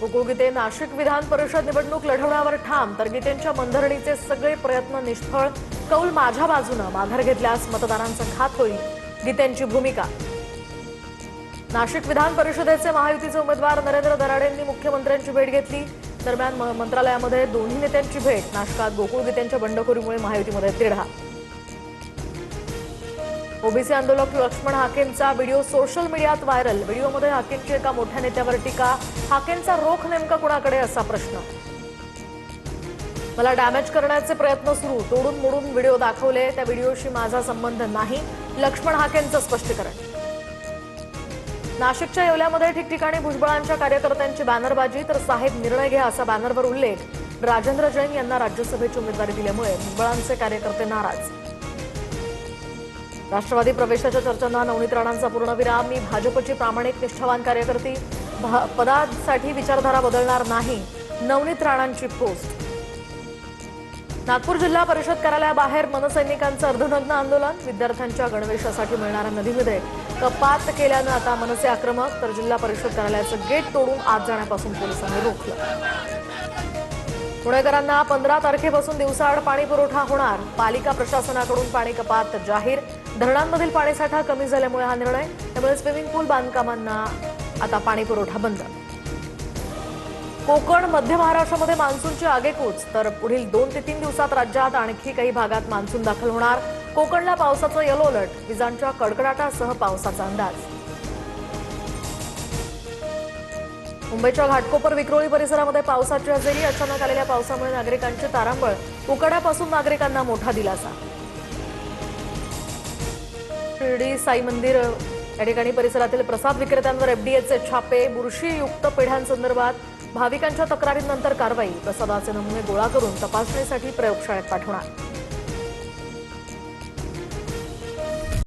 गोकुळ गीते नाशिक विधान परिषद निवडणूक लढवण्यावर ठाम, तर गीतेंच्या मनधरणीचे सगळे प्रयत्न निष्फळ. कौल माझ्या बाजूने, माघार घेतल्यास मतदारांचा घात होईल, गीतेंची भूमिका. नाशिक विधान परिषदेचे महायुतीचे उमेदवार नरेंद्र दराडेंनी मुख्यमंत्र्यांची भेट घेतली. दरम्यान मंत्रालयामध्ये दोन्ही नेत्यांची भेट. नाशकात गोकुळ गीतेंच्या बंडखोरीमुळे महायुतीमध्ये तिढा. ओबीसी आंदोलक लक्ष्मण हाकेंचा व्हिडिओ सोशल मीडियात व्हायरल. व्हिडिओमध्ये हाकेंची एका मोठ्या नेत्यावर टीका. हाकेंचा रोख नेमका कुणाकडे, असा प्रश्न. मला डॅमेज करण्याचे प्रयत्न सुरू, तोडून मोडून व्हिडिओ दाखवले, त्या व्हिडिओशी माझा संबंध नाही, लक्ष्मण हाकेंचं स्पष्टीकरण. नाशिकच्या येवल्यामध्ये ठिकठिकाणी भुजबळांच्या कार्यकर्त्यांची बॅनरबाजी, तर साहेब निर्णय घ्या असा बॅनरवर उल्लेख. राजेंद्र जैन यांना राज्यसभेची उमेदवारी दिल्यामुळे भुजबळांचे कार्यकर्ते नाराज. राष्ट्रवादी प्रवेशाच्या चर्चांना नवनीत राणांचा पूर्णविराम. मी भाजपची प्रामाणिक निष्ठावान कार्यकर्ती, पदासाठी विचारधारा बदलणार नाही, नवनीत राणांची पोस्ट. नागपूर जिल्हा परिषद कार्यालयाबाहेर मनसैनिकांचं अर्धनग्न आंदोलन. विद्यार्थ्यांच्या गणवेशासाठी मिळणाऱ्या निधीमध्ये कपात केल्यानं आता मनसे आक्रमक, तर जिल्हा परिषद कार्यालयाचं गेट तोडून आत जाण्यापासून पोलिसांनी रोखलं. पुणेकरांना 15 तारखेपासून दिवसाआड पाणी पुरवठा होणार. पालिका प्रशासनाकडून पाणी कपात जाहीर. धरणांमधील पाणीसाठा कमी झाल्यामुळे हा निर्णय. त्यामुळे स्विमिंग पूल बांधकामांना आता पाणी पुरवठा बंद. कोकण, मध्य महाराष्ट्रामध्ये मान्सूनची आगेकूच, तर पुढील 2 ते 3 दिवसात राज्यात आणखी काही भागात मान्सून दाखल होणार. कोकणला पावसाचं येलो अलर्ट. विजांच्या कडकडाटासह पावसाचा अंदाज. मुंबईच्या घाटकोपर, विक्रोळी परिसरामध्ये पावसाची हजेरी. अचानक आलेल्या पावसामुळे नागरिकांची तारांबळ. उकाड्यापासून नागरिकांना मोठा दिलासा. शिर्डी साई मंदिर या ठिकाणी परिसरातील प्रसाद विक्रेत्यांवर एफडीएचे छापे. बुरशीयुक्त पेढ्यांसंदर्भात भाविकांच्या तक्रारीनंतर कारवाई. प्रसादाचे नमुने गोळा करून तपासणीसाठी प्रयोगशाळेत पाठवणार.